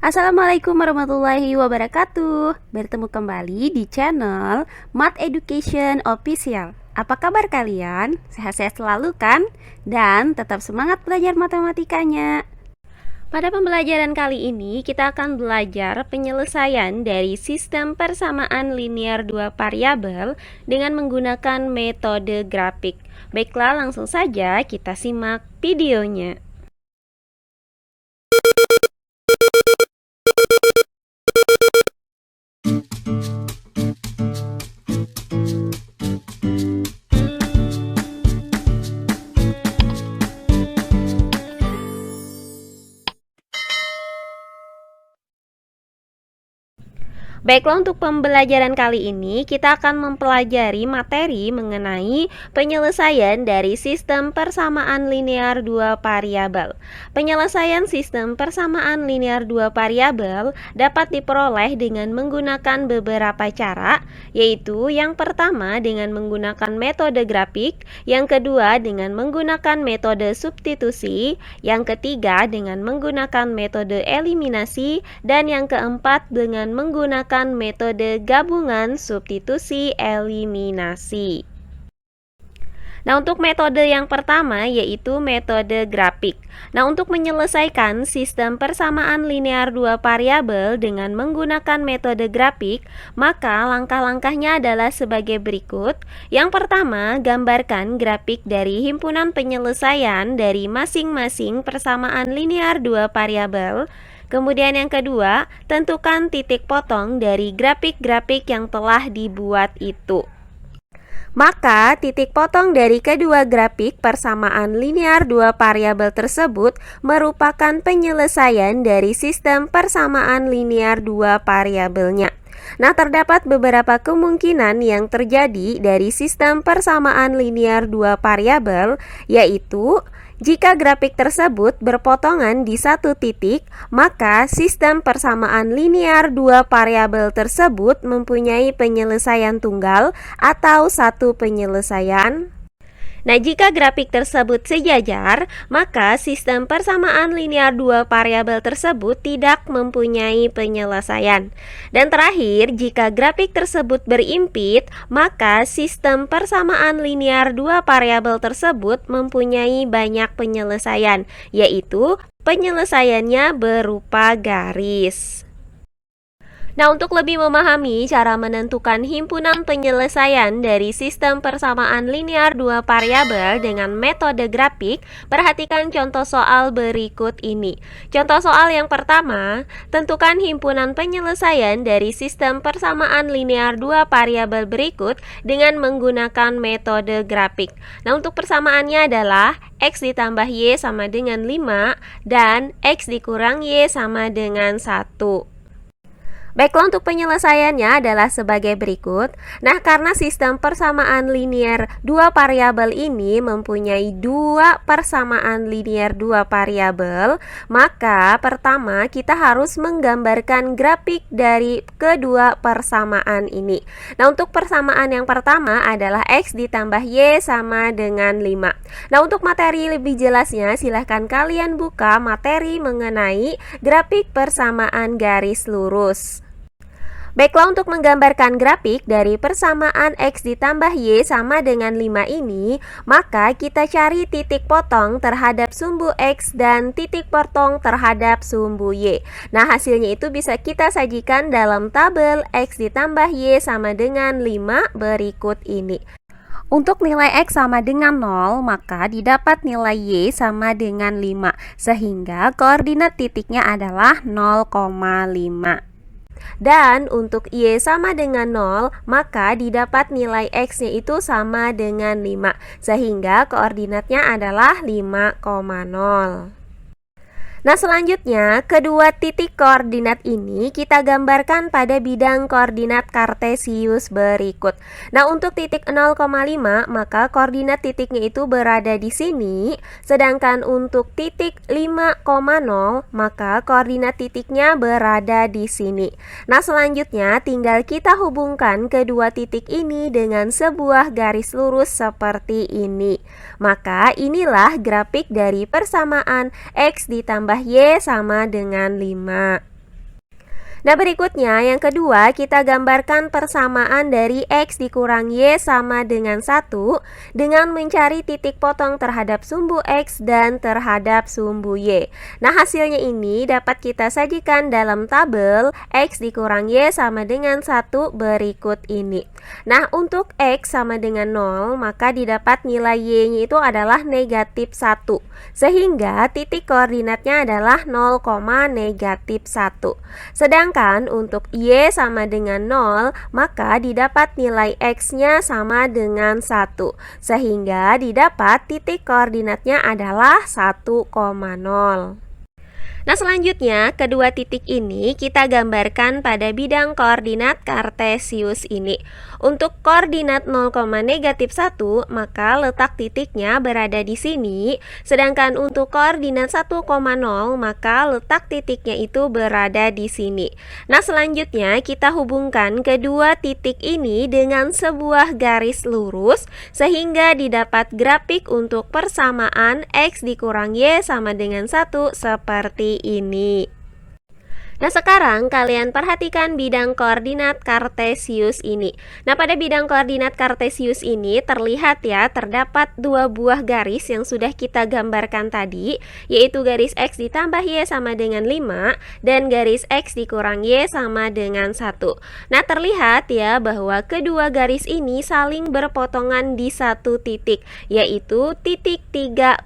Assalamualaikum warahmatullahi wabarakatuh. Bertemu kembali di channel Math Education Official. Apa kabar kalian? Sehat-sehat selalu kan? Dan tetap semangat belajar matematikanya. Pada pembelajaran kali ini kita akan belajar penyelesaian dari sistem persamaan linear dua variabel dengan menggunakan metode grafik. Baiklah, langsung saja kita simak videonya. Baiklah, untuk pembelajaran kali ini kita akan mempelajari materi mengenai penyelesaian dari sistem persamaan linear dua variabel. Penyelesaian sistem persamaan linear dua variabel dapat diperoleh dengan menggunakan beberapa cara, yaitu yang pertama dengan menggunakan metode grafik, yang kedua dengan menggunakan metode substitusi, yang ketiga dengan menggunakan metode eliminasi, dan yang keempat dengan menggunakan metode gabungan substitusi eliminasi. Nah, untuk metode yang pertama yaitu metode grafik. Nah, untuk menyelesaikan sistem persamaan linear dua variabel dengan menggunakan metode grafik, maka langkah-langkahnya adalah sebagai berikut. Yang pertama, gambarkan grafik dari himpunan penyelesaian dari masing-masing persamaan linear dua variabel. Kemudian yang kedua, tentukan titik potong dari grafik-grafik yang telah dibuat itu. Maka, titik potong dari kedua grafik persamaan linear dua variabel tersebut merupakan penyelesaian dari sistem persamaan linear dua variabelnya. Nah, terdapat beberapa kemungkinan yang terjadi dari sistem persamaan linear dua variabel, yaitu jika grafik tersebut berpotongan di satu titik, maka sistem persamaan linear dua variabel tersebut mempunyai penyelesaian tunggal atau satu penyelesaian. Nah, jika grafik tersebut sejajar, maka sistem persamaan linear dua variabel tersebut tidak mempunyai penyelesaian. Dan terakhir, jika grafik tersebut berimpit, maka sistem persamaan linear dua variabel tersebut mempunyai banyak penyelesaian, yaitu penyelesaiannya berupa garis. Nah, untuk lebih memahami cara menentukan himpunan penyelesaian dari sistem persamaan linear dua variabel dengan metode grafik, perhatikan contoh soal berikut ini. Contoh soal yang pertama, tentukan himpunan penyelesaian dari sistem persamaan linear dua variabel berikut dengan menggunakan metode grafik. Nah, untuk persamaannya adalah X ditambah Y sama dengan 5 dan X dikurang Y sama dengan 1. Baiklah, untuk penyelesaiannya adalah sebagai berikut. Nah, karena sistem persamaan linear dua variabel ini mempunyai dua persamaan linear dua variabel, maka pertama kita harus menggambarkan grafik dari kedua persamaan ini. Nah, untuk persamaan yang pertama adalah X ditambah Y sama dengan 5. Nah, untuk materi lebih jelasnya silahkan kalian buka materi mengenai grafik persamaan garis lurus. Baiklah, untuk menggambarkan grafik dari persamaan X ditambah Y sama dengan 5 ini, maka kita cari titik potong terhadap sumbu X dan titik potong terhadap sumbu Y. Nah, hasilnya itu bisa kita sajikan dalam tabel X ditambah Y sama dengan 5 berikut ini. Untuk nilai X sama dengan 0, maka didapat nilai Y sama dengan 5, sehingga koordinat titiknya adalah 0,5. Dan untuk Y sama dengan 0, maka didapat nilai X-nya itu sama dengan 5, sehingga koordinatnya adalah 5,0. Nah, selanjutnya kedua titik koordinat ini kita gambarkan pada bidang koordinat kartesius berikut. Nah, untuk titik 0,5 maka koordinat titiknya itu berada di sini, sedangkan untuk titik 5,0 maka koordinat titiknya berada di sini. Nah, selanjutnya tinggal kita hubungkan kedua titik ini dengan sebuah garis lurus seperti ini. Maka inilah grafik dari persamaan X ditambah Y sama dengan 5. Nah, berikutnya yang kedua, kita gambarkan persamaan dari X dikurang Y sama dengan 1 dengan mencari titik potong terhadap sumbu X dan terhadap sumbu Y. Nah, hasilnya ini dapat kita sajikan dalam tabel X dikurang Y sama dengan 1 berikut ini. Nah, untuk X sama dengan 0, maka didapat nilai Y-nya itu adalah negatif 1. Sehingga titik koordinatnya adalah 0, negatif 1. Sedangkan untuk Y sama dengan 0, maka didapat nilai X-nya sama dengan 1. Sehingga didapat titik koordinatnya adalah 1,0. Nah, selanjutnya kedua titik ini kita gambarkan pada bidang koordinat kartesius ini. Untuk koordinat 0, negatif 1, maka letak titiknya berada di sini. Sedangkan untuk koordinat 1,0, maka letak titiknya itu berada di sini. Nah, selanjutnya kita hubungkan kedua titik ini dengan sebuah garis lurus sehingga didapat grafik untuk persamaan X dikurang Y sama dengan 1 seperti ini. Nah, sekarang kalian perhatikan bidang koordinat kartesius ini. Nah, pada bidang koordinat kartesius ini terlihat ya, terdapat dua buah garis yang sudah kita gambarkan tadi, yaitu garis X ditambah Y sama dengan 5 dan garis X dikurang Y sama dengan 1. Nah, terlihat ya bahwa kedua garis ini saling berpotongan di satu titik, yaitu titik 3,2.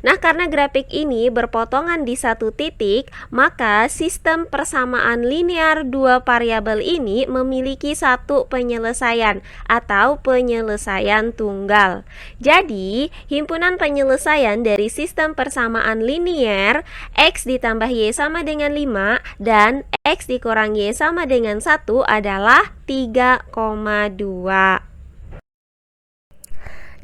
Nah, karena grafik ini berpotongan di satu titik, maka sistem persamaan linear dua variabel ini memiliki satu penyelesaian atau penyelesaian tunggal. Jadi, himpunan penyelesaian dari sistem persamaan linear X ditambah Y sama dengan 5 dan X dikurang Y sama dengan 1 adalah 3,2.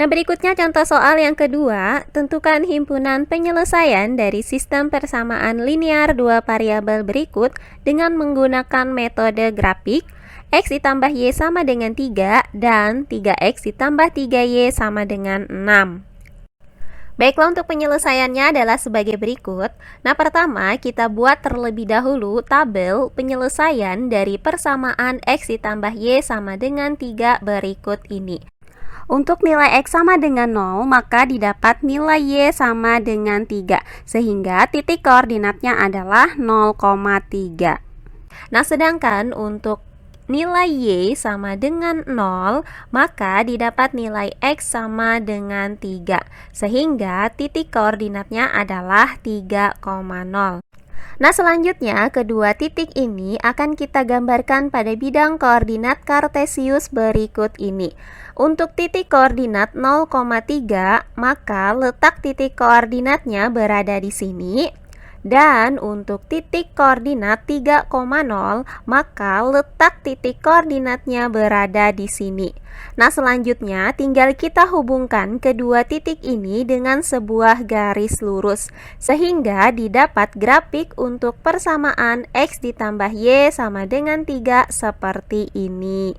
Nah, berikutnya contoh soal yang kedua, tentukan himpunan penyelesaian dari sistem persamaan linear dua variabel berikut dengan menggunakan metode grafik X ditambah Y sama dengan 3 dan 3X ditambah 3Y sama dengan 6. Baiklah, untuk penyelesaiannya adalah sebagai berikut. Nah, pertama kita buat terlebih dahulu tabel penyelesaian dari persamaan X ditambah Y sama dengan 3 berikut ini. Untuk nilai X sama dengan 0, maka didapat nilai Y sama dengan 3, sehingga titik koordinatnya adalah 0,3. Nah, sedangkan untuk nilai Y sama dengan 0, maka didapat nilai X sama dengan 3, sehingga titik koordinatnya adalah 3,0. Nah, selanjutnya kedua titik ini akan kita gambarkan pada bidang koordinat kartesius berikut ini. Untuk titik koordinat 0,3, maka letak titik koordinatnya berada di sini. Dan untuk titik koordinat 3,0, maka letak titik koordinatnya berada di sini. Nah, selanjutnya tinggal kita hubungkan kedua titik ini dengan sebuah garis lurus, sehingga didapat grafik untuk persamaan X ditambah Y sama dengan 3 seperti ini.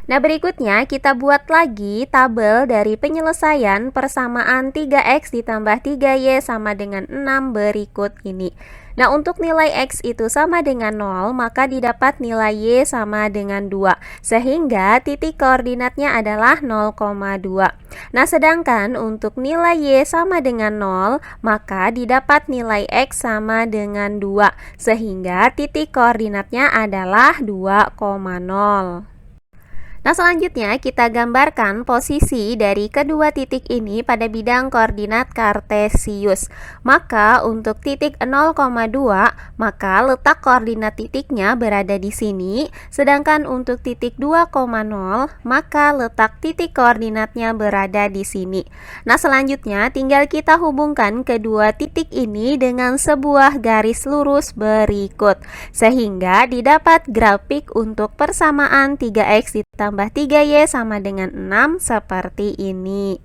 Nah, berikutnya kita buat lagi tabel dari penyelesaian persamaan 3X ditambah 3Y sama dengan 6 berikut ini. Nah, untuk nilai X itu sama dengan 0, maka didapat nilai Y sama dengan 2, sehingga titik koordinatnya adalah 0,2. Nah, sedangkan untuk nilai Y sama dengan 0, maka didapat nilai X sama dengan 2, sehingga titik koordinatnya adalah 2,0. Nah, selanjutnya kita gambarkan posisi dari kedua titik ini pada bidang koordinat kartesius. Maka untuk titik 0,2, maka letak koordinat titiknya berada di sini. Sedangkan untuk titik 2,0, maka letak titik koordinatnya berada di sini. Nah, selanjutnya tinggal kita hubungkan kedua titik ini dengan sebuah garis lurus berikut, sehingga didapat grafik untuk persamaan 3X ditambah 3Y sama dengan 6 seperti ini.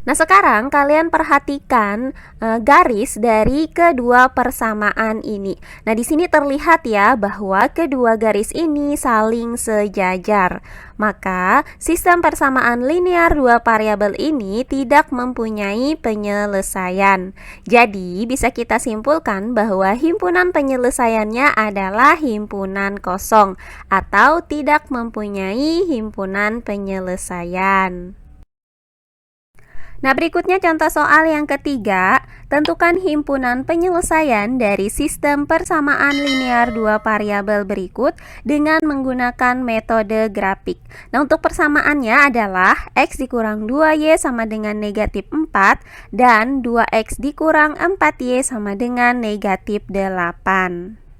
Nah, sekarang kalian perhatikan garis dari kedua persamaan ini. Nah, di sini terlihat ya bahwa kedua garis ini saling sejajar. Maka, sistem persamaan linear dua variabel ini tidak mempunyai penyelesaian. Jadi, bisa kita simpulkan bahwa himpunan penyelesaiannya adalah himpunan kosong atau tidak mempunyai himpunan penyelesaian. Nah, berikutnya contoh soal yang ketiga. Tentukan himpunan penyelesaian dari sistem persamaan linear dua variabel berikut dengan menggunakan metode grafik. Nah, untuk persamaannya adalah X dikurang 2Y sama dengan negatif 4 dan 2X dikurang 4Y sama dengan negatif 8.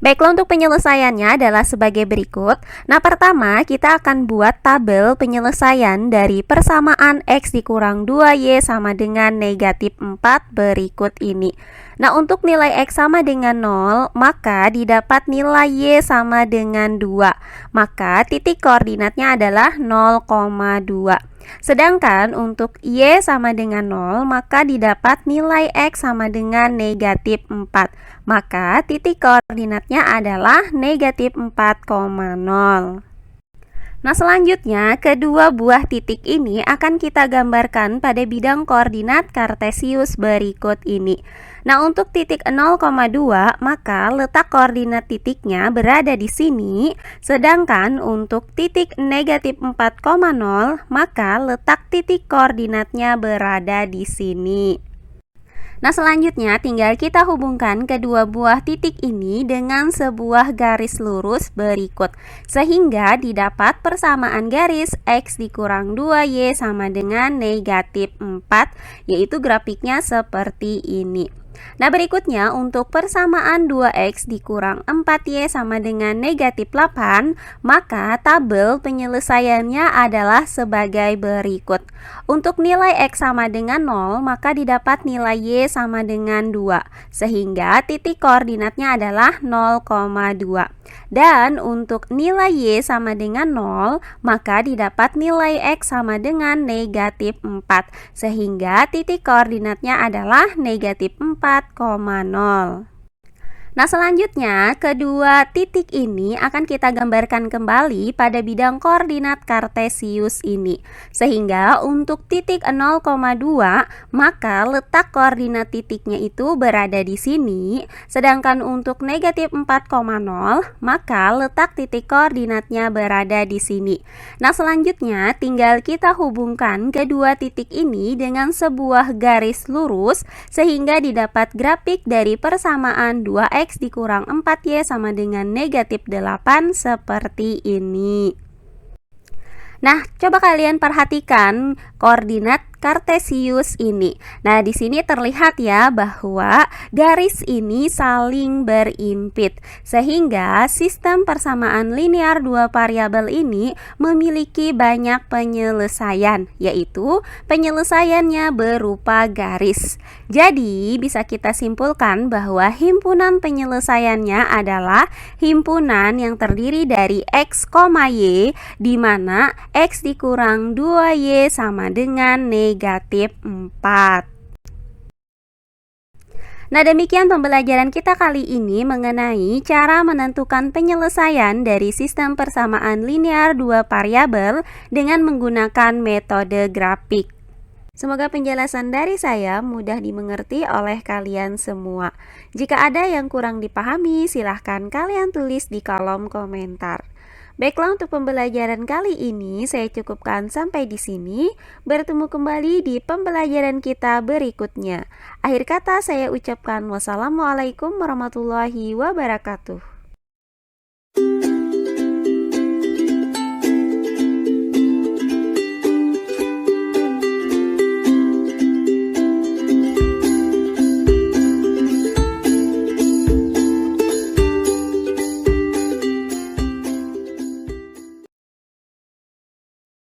Baiklah, untuk penyelesaiannya adalah sebagai berikut. Nah, pertama kita akan buat tabel penyelesaian dari persamaan X dikurang 2Y sama dengan negatif 4 berikut ini. Nah, untuk nilai X sama dengan 0, maka didapat nilai Y sama dengan 2. Maka titik koordinatnya adalah 0,2. Sedangkan untuk Y sama dengan 0, maka didapat nilai X sama dengan negatif 4. Maka titik koordinatnya adalah negatif 4,0. Nah, selanjutnya kedua buah titik ini akan kita gambarkan pada bidang koordinat kartesius berikut ini. Nah, untuk titik 0,2 maka letak koordinat titiknya berada di sini, sedangkan untuk titik negatif 4,0 maka letak titik koordinatnya berada di sini. Nah, selanjutnya tinggal kita hubungkan kedua buah titik ini dengan sebuah garis lurus berikut, sehingga didapat persamaan garis X dikurang 2Y sama dengan negatif 4, yaitu grafiknya seperti ini. Nah, berikutnya untuk persamaan 2X dikurang 4Y sama dengan negatif 8, maka tabel penyelesaiannya adalah sebagai berikut. Untuk nilai X sama dengan 0, maka didapat nilai Y sama dengan 2, sehingga titik koordinatnya adalah 0,2. Dan untuk nilai Y sama dengan 0, maka didapat nilai X sama dengan negatif 4, sehingga titik koordinatnya adalah negatif 4,0. Nah, selanjutnya kedua titik ini akan kita gambarkan kembali pada bidang koordinat kartesius ini. Sehingga untuk titik 0,2 maka letak koordinat titiknya itu berada di sini, sedangkan untuk negatif 4,0 maka letak titik koordinatnya berada di sini. Nah, selanjutnya tinggal kita hubungkan kedua titik ini dengan sebuah garis lurus sehingga didapat grafik dari persamaan 2X dikurang 4Y sama dengan negatif 8 seperti ini. Nah, coba kalian perhatikan koordinat kartesius ini. Nah, di sini terlihat ya bahwa garis ini saling berimpit, sehingga sistem persamaan linear dua variabel ini memiliki banyak penyelesaian, yaitu penyelesaiannya berupa garis. Jadi, bisa kita simpulkan bahwa himpunan penyelesaiannya adalah himpunan yang terdiri dari X, Y, di mana X dikurang 2Y sama dengan negatif 4. Nah, demikian pembelajaran kita kali ini mengenai cara menentukan penyelesaian dari sistem persamaan linear dua variabel dengan menggunakan metode grafik. Semoga penjelasan dari saya mudah dimengerti oleh kalian semua. Jika ada yang kurang dipahami, silahkan kalian tulis di kolom komentar. Baiklah, untuk pembelajaran kali ini saya cukupkan sampai di sini. Bertemu kembali di pembelajaran kita berikutnya. Akhir kata saya ucapkan wassalamualaikum warahmatullahi wabarakatuh.